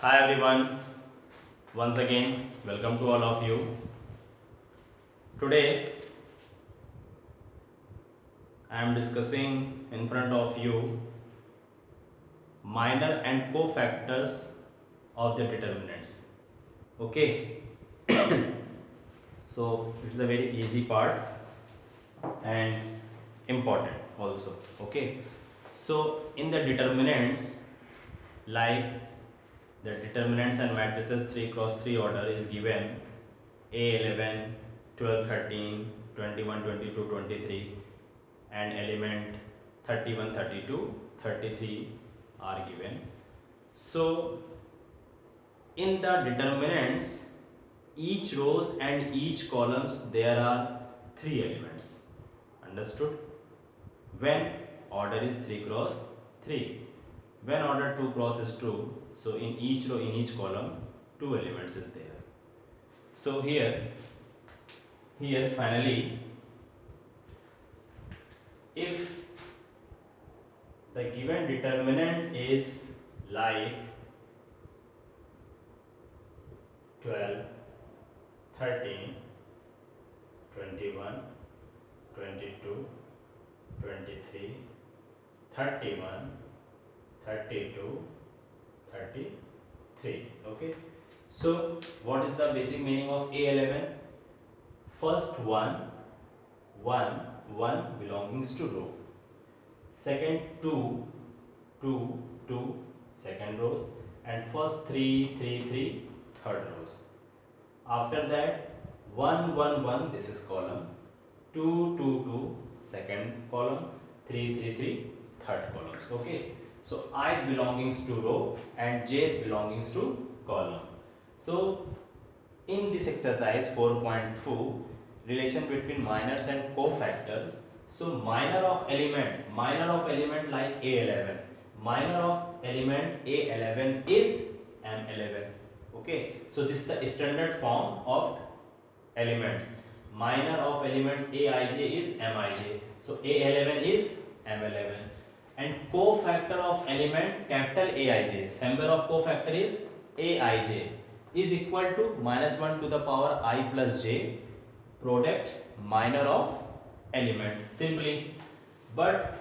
Hi everyone, once again, welcome to all of you. Today I am discussing in front of you minor and cofactors of the determinants. Okay, so it's a very easy part and important also. Okay, so in the determinants, like the determinants and matrices 3 cross 3 order is given A11, 12, 13, 21, 22, 23 and element 31, 32, 33 are given. So in the determinants, each rows and each columns there are 3 elements. Understood? When order is 3 cross 3. When order 2 crosses 2, so in each row, in each column, 2 elements is there. So here finally, if the given determinant is like 12, 13, 21, 22, 23, 31, 32, 33. Okay. So what is the basic meaning of A11? First one belongs to row. Second two second rows, and first three third rows. After that 1 this is column, 2 second column, 3 third columns. Okay, so ith belongs to row and jth belongs to column. So in this exercise 4.2, relation between minors and cofactors. So minor of element like A11, minor of element A11 is M11. Okay, so this is the standard form of elements. Minor of elements Aij is Mij. So A11 is M11. And cofactor of element capital Aij, symbol of cofactor is Aij, is equal to -1 to the power I plus j, product minor of element simply. But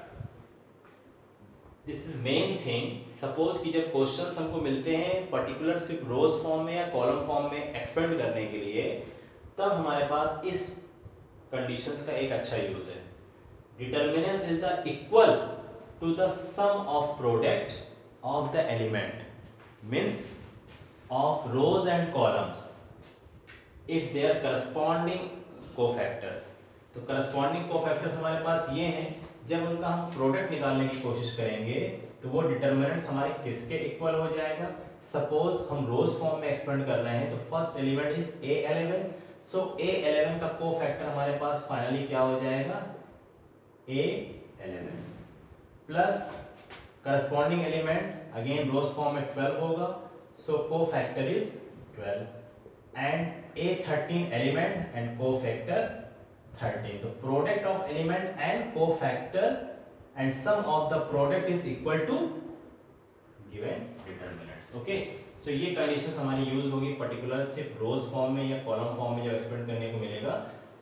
this is main thing, suppose कि जब questions हमको मिलते हैं particular सिर्फ रोज form में या column form में expand करने के लिए, तब हमारे पास इस कंडीशंस का एक अच्छा यूज है. Determinants is the equal to the sum of product of the element, means of rows and columns if they are corresponding cofactors. तो करस्पॉन्डिंग कोफैक्टर्स हमारे पास ये हैं. जब उनका हम प्रोडक्ट निकालने की कोशिश करेंगे तो वो डिटर्मिनेंट्स हमारे किसके इक्वल हो जाएगा. सपोज हम रोज फॉर्म में एक्सपेंड कर रहे हैं तो first element is A11. So A11 का कोफैक्टर हमारे पास फाइनली क्या हो जाएगा, A11 plus corresponding element again rows form में 12 होगा. So cofactor is 12 and A13 element and cofactor 13. तो product of element and cofactor and sum of the product is equal to given determinants. Okay, so ये conditions हमारी use होगी particular सिर्फ रोज form में या column form में जब expand करने को मिलेगा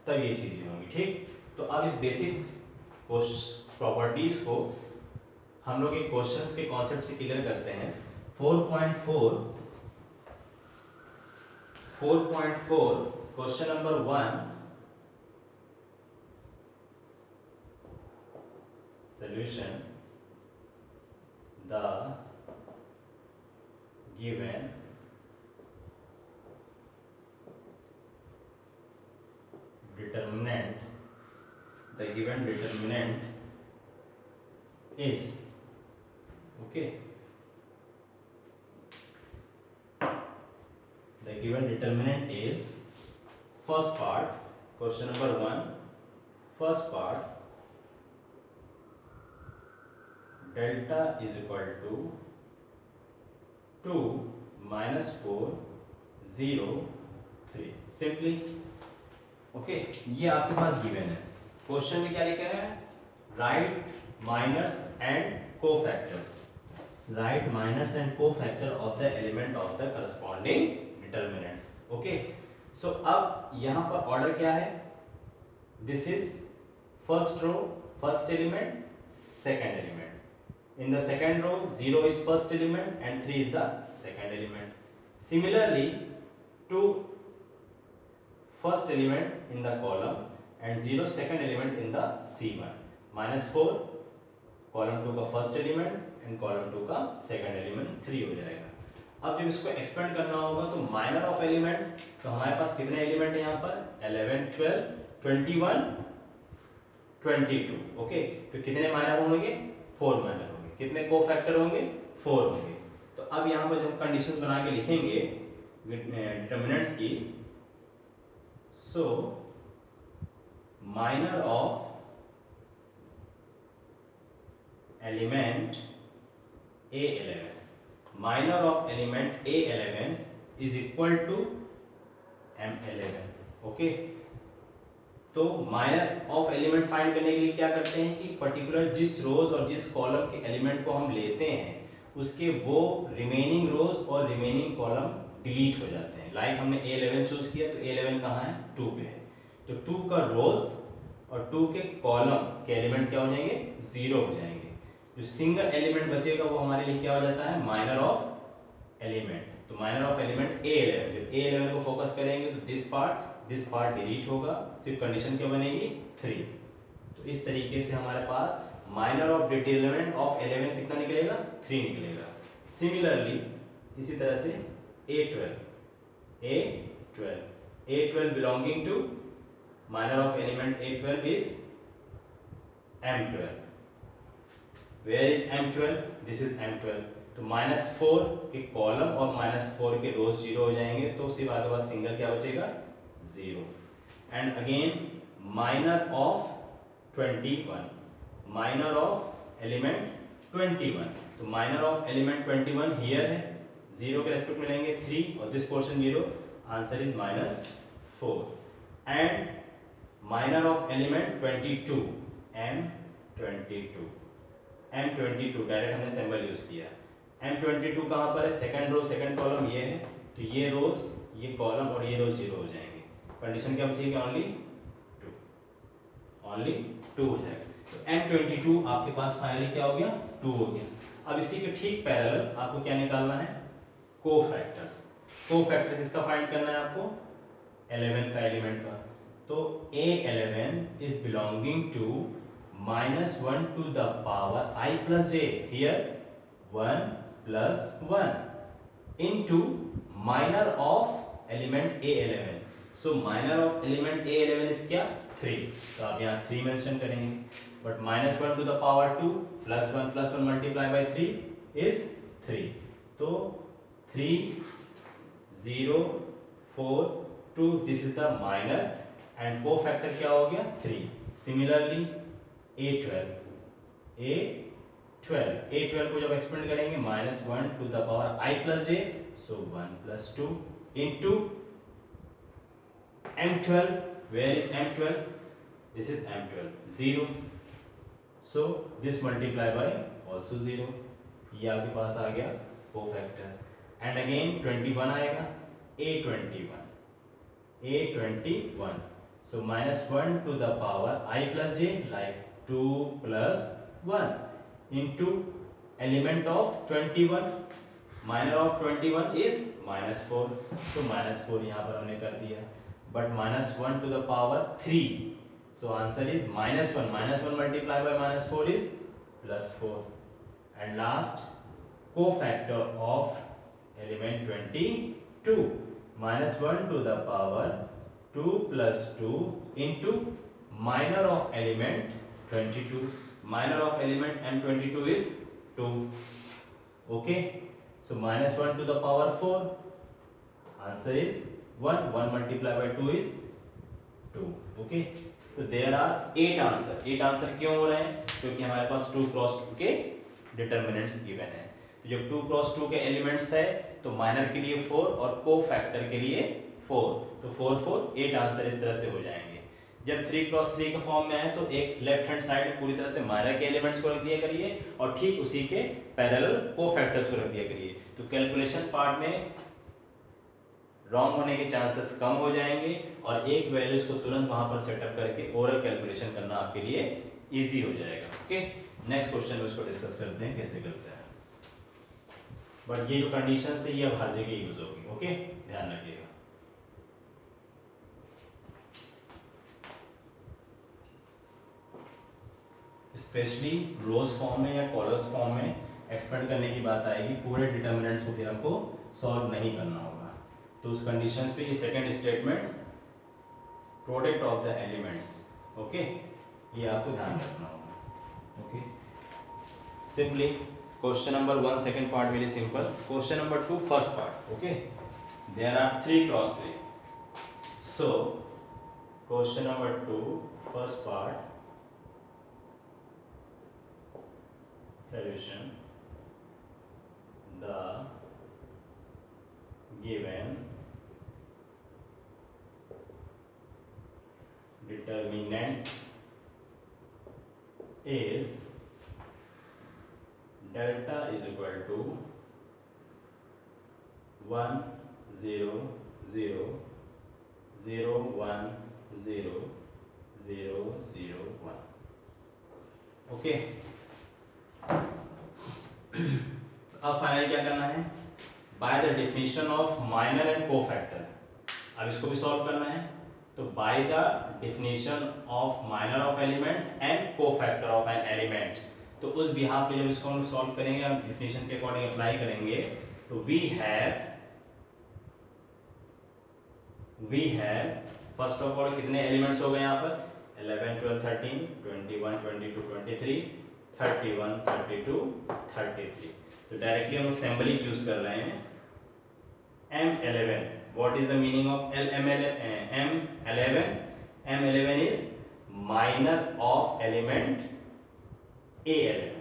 तब ये चीजें होंगी. ठीक, तो अब इस बेसिक प्रॉपर्टीज को हम लोग एक क्वेश्चंस के कॉन्सेप्ट से क्लियर करते हैं. 4.4 question number 1. Solution: the given determinant is, okay, the given determinant is, first part, question number 1, first part, delta is equal to 2 minus 4 0 3 simply. Okay, ये आपके पास गिवन है. क्वेश्चन में क्या लिखा है, write minors and cofactors. write minors and co-factor of the element of the corresponding determinants. Okay, so अब यहाँ पर order क्या है? This is first row, first element, second element. In the second row, 0 is first element and 3 is the second element. Similarly, to first element in the column and 0 second element in the C1. -4 column 2 का first element and column 2 का second element 3 हो जाएगा। अब जब इसको expand करना होगा तो माइनर ऑफ एलिमेंट, तो हमारे पास कितने एलिमेंट है यहाँ पर 11 12 21 22। ओके, तो कितने माइनर होंगे 4 माइनर होंगे। कितने कोफैक्टर होंगे 4 होंगे। तो अब यहाँ पर जब कंडीशंस बना के लिखेंगे डिटरमिनेंट्स की, सो minor of element A11, minor of element A11 is equal to M11। Okay, तो माइनर ऑफ एलिमेंट फाइंड करने के लिए क्या करते हैं कि पर्टिकुलर जिस रोज और जिस कॉलम के एलिमेंट को हम लेते हैं उसके वो रिमेनिंग रोज और रिमेनिंग कॉलम डिलीट हो जाते हैं। लाइक हमने A11 चूज किया तो A11 कहाँ है 2 पे है, तो 2 का रोज और 2 के कॉलम के एलिमेंट क्या हो जाएंगे 0 हो जाएंगे। जो सिंगल एलिमेंट बचेगा वो हमारे लिए क्या हो जाता है माइनर ऑफ एलिमेंट। तो माइनर ऑफ एलिमेंट A11, जब A11 को फोकस करेंगे तो दिस पार्ट डिलीट होगा, सिर्फ कंडीशन क्या बनेगी 3। तो इस तरीके से हमारे पास माइनर ऑफ डिटरमिनेंट ऑफ 11 कितना निकलेगा 3 निकलेगा। सिमिलरली इसी तरह से A12 belonging to minor of element A12 is M12। Where is M12? This is M12। तो -4 के कॉलम और -4 के रोज 0 हो जाएंगे, तो सिर्फ आपके पास सिंगल क्या बचेगा 0। And again minor of 21, minor of element 21। तो माइनर ऑफ एलिमेंट 21 हियर है, 0 के रेस्पेक्ट में लेंगे 3 और this portion 0, answer is -4। And minor of element 22 M22 direct हमने सिंबल यूज किया। M22 कहाँ पर है सेकंड रो सेकंड कॉलम ये है, तो ये रोज ये कॉलम और ये रोज 0 हो जाएंगे। कंडीशन क्या बचेगी ओनली 2 हो जाएगा। तो M22 आपके पास फाइनली क्या हो गया 2 हो गया। अब इसी के ठीक पैरेलल आपको क्या निकालना है कोफैक्टर्स। कोफैक्टर किसका फाइंड करना है आपको 11 का एलिमेंट का। तो A11 is belonging to -1 to the power I plus j, here 1 plus 1 into minor of element A11। so minor of element A11 is क्या 3, तो आप यहाँ 3 मेंशन करेंगे। But -1 to the power 2 plus 1 multiply by 3 is 3। तो 3 0 4 2 this is the minor and cofactor क्या हो गया 3। Similarly A12 को जब एक्सपेंड करेंगे -1 to the power I plus j, so 1 plus 2 into M12। where is M12? this is M12 0, so this multiply by also 0। ये आपके पास आ गया कोफैक्टर। एंड अगेन 21 आएगा A21, so -1 to the power I plus j, like 2 plus 1 into element of 21, minor of 21 is -4, so -4 यहाँ पर हमने कर दिया। but -1 to the power 3, so answer is -1 multiply by -4 is +4। and last cofactor of element 22, -1 to the power 2 plus 2 into minor of element 22। minor of element M22 is 2। okay, so -1 to the power 4, answer is 1 multiply by 2 is 2। okay, तो there are 8 answer. 8 answer क्यों हो रहे हैं क्योंकि हमारे पास 2 cross 2 के determinants given है। तो जब 2 क्रॉस 2 के एलिमेंट्स है तो माइनर के लिए 4 और कोफैक्टर के लिए 4, तो 4 4 8 आंसर इस तरह से हो जाएंगे। जब 3 क्रॉस 3 का फॉर्म में आए तो एक लेफ्ट हैंड साइड में पूरी तरह से माइनर के एलिमेंट्स को रख दिया करिए और ठीक उसी के पैरेलल कोफैक्टर्स को रख दिया करिए, तो कैलकुलेशन पार्ट में रॉन्ग होने के चांसेस कम हो जाएंगे और एक वैल्यूज को तुरंत वहां पर सेटअप करके ओरल कैलकुलेशन करना आपके लिए इजी हो जाएगा। ओके, नेक्स्ट क्वेश्चन में उसको डिस्कस करते हैं कैसे करते हैं, बट ये जो कंडीशन है ये अब हर जगह यूज होगी। ओके, ध्यान रखिएगा। स्पेशली रोज फॉर्म में या कॉलम्स फॉर्म में एक्सपेंड करने की बात आएगी, पूरे डिटर्मिनेंट्स को फिर हमको सॉल्व नहीं करना होगा। तो उस कंडीशंस पे ये second statement product of the elements, okay, ये आपको ध्यान रखना होगा। Okay, simply question number 1 second part very simple, question number 2 first part. Okay, there are 3 cross 3, so question number 2 first part solution, the given determinant is delta is equal to 1 0 0 0 1 0 0 0 1। Okay, अब finally क्या करना है, by the definition of minor and cofactor, अब इसको भी solve करना है। तो by the definition of minor of element and cofactor of an element, तो उस बिहाफ पे जब इसको हम सॉल्व करेंगे और डेफिनेशन के अकॉर्डिंग अप्लाई करेंगे, तो we have first of all कितने एलिमेंट्स हो गए यहाँ पर, 11 12 13 21 22 23 31 32 33। तो डायरेक्टली हम लोग सिंबलिक यूज कर रहे हैं M11। What is the meaning of M11? M11 is minor of element A11,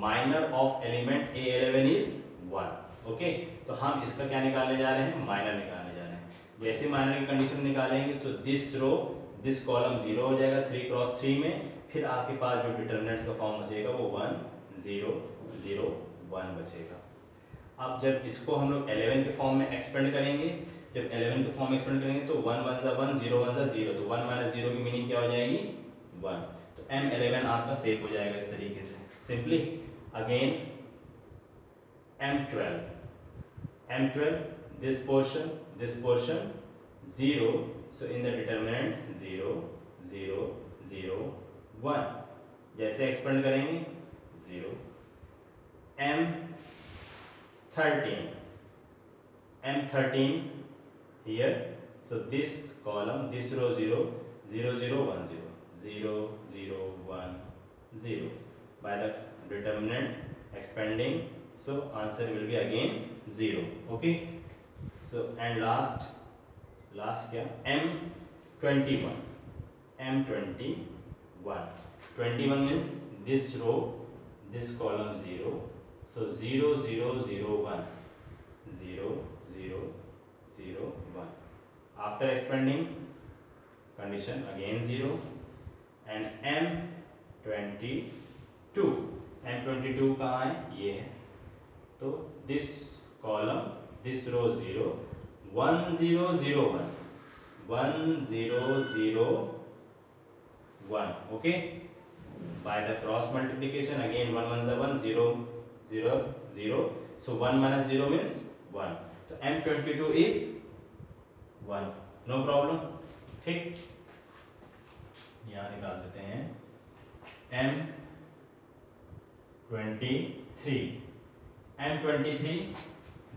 minor of element A11 is 1। Okay, तो हम इसका क्या निकालने जा रहे हैं, माइनर निकालने जा रहे हैं। जैसे माइनर की कंडीशन निकालेंगे तो दिस रो दिस कॉलम 0 हो जाएगा 3 क्रॉस 3 में, फिर आपके पास जो डिटरमिनेंट्स का फॉर्म बचेगा वो 1 0 0 1 बचेगा। अब जब इसको हम लोग 11 के फॉर्म में एक्सपेंड करेंगे, जब 11 के फॉर्म में एक्सपेंड करेंगे तो 1 1 ज़ा 1 0 1 ज़ा 0, तो 1 माइनस 0 की मीनिंग क्या हो जाएगी, 1। तो M11 आपका सेफ हो जाएगा इस तरीके से। Simply again M12 this portion 0, so in the determinant 0 0 0 1, जैसे एक्सपेंड करेंगे 0। M13 here, so this column this row 0 0 0 1 0 0 0 1 0, by the determinant expanding, so answer will be again 0। okay, so and last क्या, M21 21 means this row this column 0, so 0 0 0 1 0 0 0 1, after expanding condition again 0, and M22 कहाँ है, ये है, तो this column this row 0 1 0 0 1 1 0 0 1, okay, by the cross multiplication again 1 1 is 1 0 0 0, so 1 minus 0 means 1, तो M22 is 1, no problem। ठीक, यहाँ निकाल देते हैं M23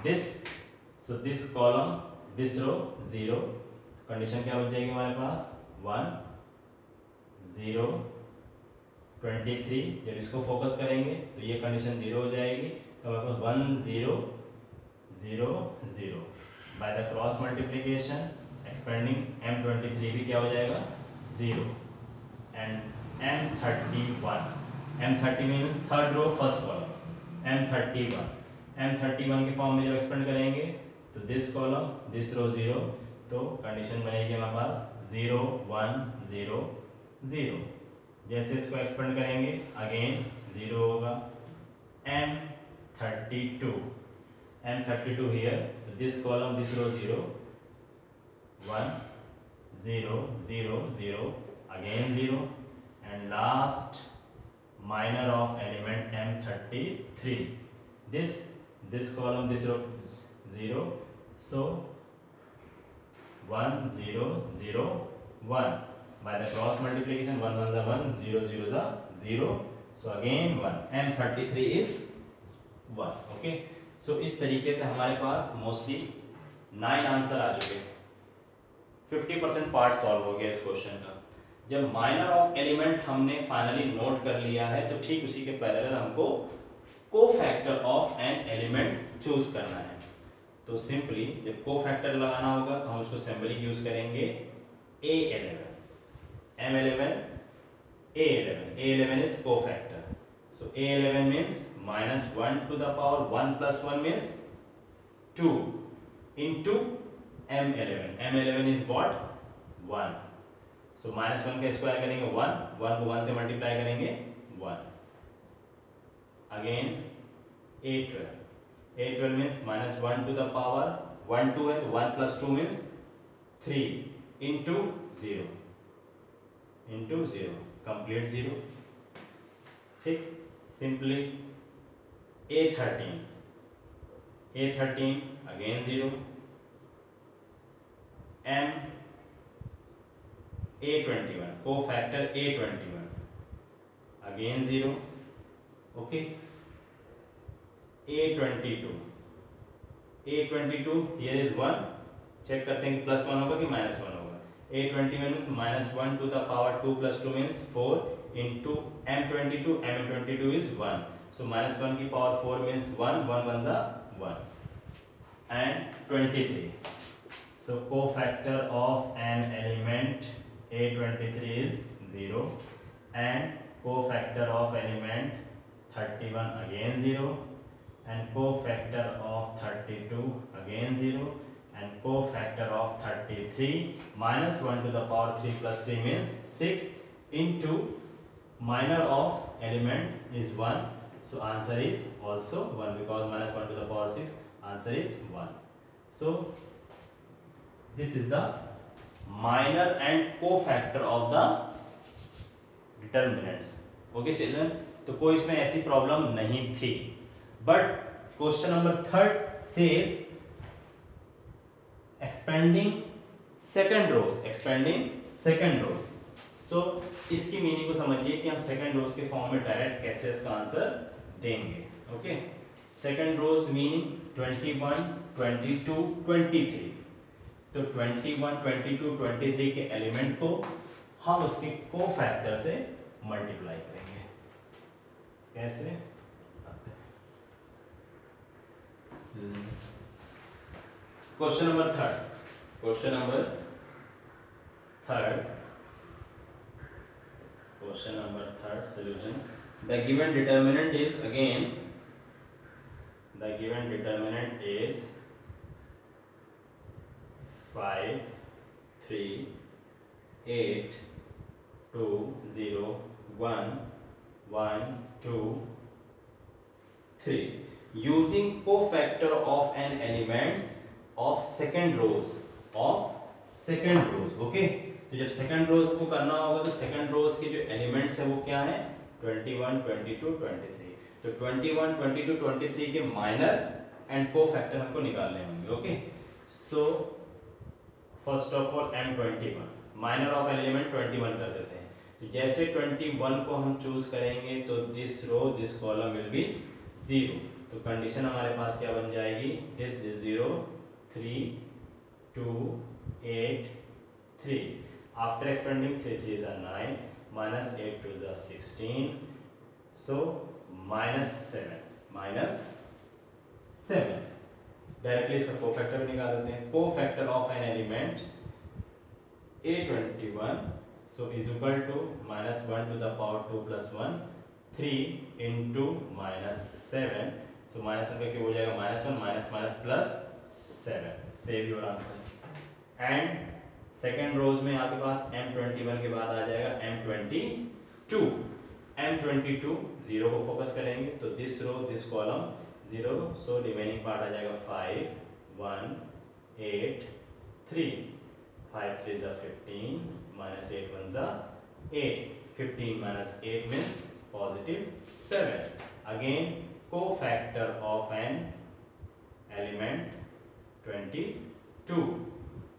this, so this column this row 0, condition क्या बच जाएगी हमारे पास 1 0 23, जब इसको फोकस करेंगे तो ये कंडीशन 0 हो जाएगी, तो हमारे पास 1 0 0 0, by the cross multiplication expanding M23 भी क्या हो जाएगा 0, and M30 means third row first column, M31 के फॉर्म में जब एक्सपेंड करेंगे तो दिस कॉलम दिस रो 0 तो कंडीशन बनेगी हमारे पास 0 1 0 0। जैसे इसको एक्सपेंड करेंगे अगेन 0 होगा। M32 here, this column, this row 0 1 0 0 0 again 0 and last minor of element M33, this column, this row 0, so 1 0 0 1 by the cross multiplication 1 1 is 1 0 0 is 0, so again 1, M33 is 1। Okay, सो इस तरीके से हमारे पास mostly 9 answer आ चुके, 50% part solve हो गया इस question का। जब माइनर ऑफ एलिमेंट हमने फाइनली नोट कर लिया है तो ठीक उसी के पैरेलल हमको cofactor of an element choose करना है। तो सिंपली जब कोफैक्टर लगाना होगा तो हम उसको सिंबलिक यूज करेंगे A11, M11, A11 is cofactor, so A11 means minus 1 to the power 1 plus 1 means 2 into M11 is what 1, so minus 1 का स्क्वायर करेंगे 1 को 1 से मल्टीप्लाई करेंगे 1, again A12 means minus 1 to the power 1 2 है तो 1 plus 2 means 3 into 0 complete 0। ठीक, simply A13 again 0, A21 cofactor A21 again 0। Okay, A22 here is 1, check करते हैं कि प्लस 1 होगा कि माइनस 1 होगा। A21 minus 1 to the power 2 plus 2 means 4 into M22 is 1, so minus 1 की power 4 means 1 1 is 1 and 23, so cofactor of an element A23 is 0 and cofactor of element 31 again 0 and cofactor of 32 again 0 and cofactor of 33 minus 1 to the power 3 plus 3 means 6 into minor of element is 1, so answer is also 1 because minus 1 to the power 6, answer is 1। so this is the minor and cofactor of the determinants। okay children, तो कोई इसमें ऐसी problem नहीं थी, but question number 3 says expanding second rows, so इसकी meaning को समझिए कि हम सेकंड रोज के फॉर्म में डायरेक्ट कैसे इसका आंसर देंगे। ओके, सेकंड रोज मीनिंग 21 22 23, तो 21 22 23 के एलिमेंट को हम उसके कोफैक्टर से मल्टीप्लाई करेंगे। कैसे? Question number third solution, the given determinant is 5 3 8 2 0 1 1 2 3 using cofactor of an elements of second rows। Okay, तो जब सेकंड रोज को करना होगा तो सेकंड रोज के जो एलिमेंट्स है वो क्या है 21 22 23, तो 21 22 23 के माइनर एंड कोफैक्टर हमको निकालने होंगे। Okay, so first of all M21 minor of element 21 कर देते हैं, तो जैसे 21 को हम चूज करेंगे तो दिस कॉलम विल बी 0, तो कंडीशन हमारे पास क्या बन जाएगी, this 0 3 2 8 3, after expanding 3 3s are 9 minus 8 2s are 16, so minus 7 directly इसका कोफैक्टर निकाल देते हैं। Cofactor of an element A21 so is equal to minus 1 to the power 2 plus 1 3 into minus 7, so minus 1 का क्या हो जाएगा minus 1 minus plus 7, save your answer। And second rows में आपके पास M21 के बाद आ जाएगा M22। M22 0 को फोकस करेंगे तो this row this column 0, so remaining part आ जाएगा 5 1 8 3, 5 3 is 15 minus 8 1 is 8, 15 minus 8 means positive 7. Again cofactor of an element 22,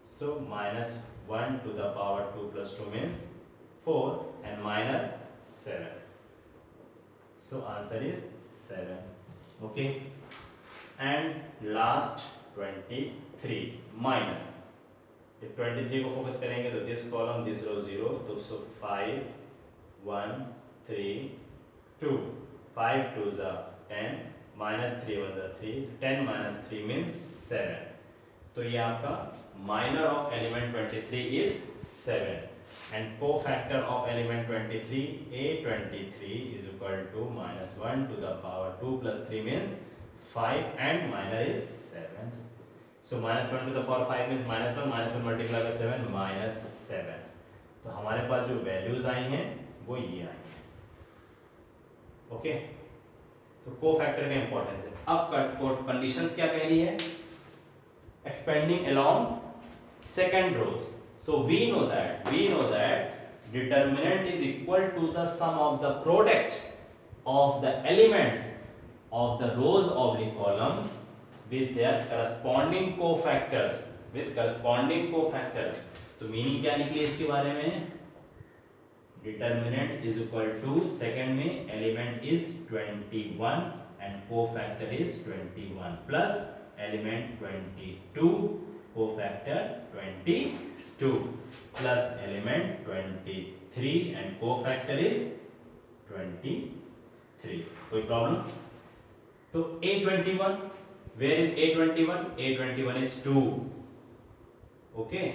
so minus 1 to the power 2 plus 2 means 4 and minor 7, so answer is 7. Okay, and last 23 minor, जब 23 को focus करेंगे तो this column this रो 0, तो सो 5 1 3 2, 5 2 is 10 minus 3 1 is 3, 10 minus 3 means 7, तो ये आपका minor of element 23 is 7 and cofactor of element 23 A23 is equal to minus 1 to the power 2 plus 3 means 5 and minor is 7. So minus 1 to the power 5 means minus 1 multiply by 7 minus 7. तो हमारे पास जो values आई हैं वो ये आई हैं. Okay, तो cofactor का importance है. अब कंडीशंस क्या कह रही है? Expanding along second rows, so we know that determinant is equal to the sum of the product of the elements of the rows oblique columns with their corresponding cofactors, तो meaning क्या निकली इसके बारे में? Determinant is equal to second में element is 21 and cofactor is 21 plus element 22 cofactor 22 plus element 23 and cofactor is 23. कोई problem? तो A21, where is A21? A21 is 2. Okay,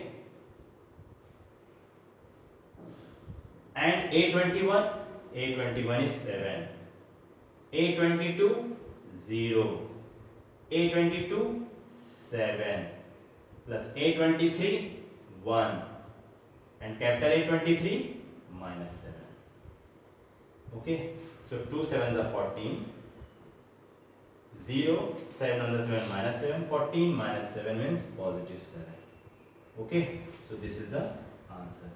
and A21 is 7, A22 0, A22 7 plus A23 1 and capital A23 minus 7. Okay, so 2 7s are 14, 0 7 on the 7 minus 7, 14 minus 7 means positive 7. Okay, so this is the answer,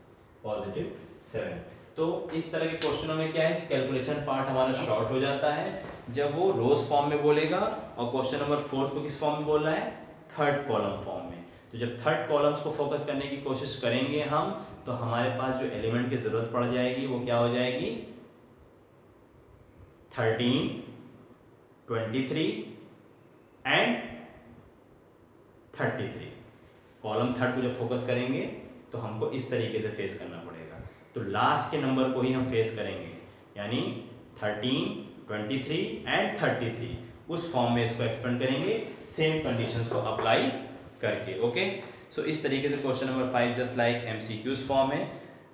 positive 7. तो इस तरह के क्वेश्चनों में क्या है, calculation part हमारा short हो जाता है जब वो रोज फॉर्म में बोलेगा और क्वेश्चन नंबर 4 को किस फॉर्म में बोल रहा है? थर्ड कॉलम फॉर्म में. तो जब थर्ड कॉलम्स को फोकस करने की कोशिश करेंगे हम, तो हमारे पास जो एलिमेंट की जरूरत पड़ जाएगी वो क्या हो जाएगी? 13 23 एंड 33. कॉलम थर्ड को जब फोकस करेंगे तो हमको इस तरीके से फेस करना पड़ेगा. तो लास्ट के नंबर को ही हम फेस करेंगे, यानी 13 23 एंड 33 उस फॉर्म में इसको एक्सपेंड करेंगे सेम कंडीशंस को अप्लाई करके. ओके, सो इस तरीके से question number 5 just like MCQs form है,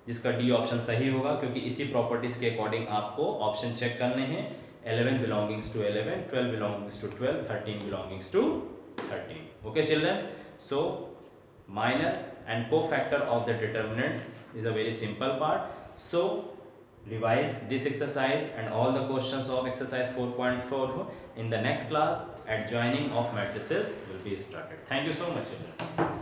जिसका डी ऑप्शन सही होगा क्योंकि इसी प्रॉपर्टीज के अकॉर्डिंग आपको ऑप्शन चेक करने हैं. 11 belongings to 11, 12 belongings to 12, 13 belongings to 13. Okay children, so minor and cofactor of the determinant is a very simple part. So revise this exercise and all the questions of exercise 4.4 in the next class. Adjoining of matrices will be started. Thank you so much children.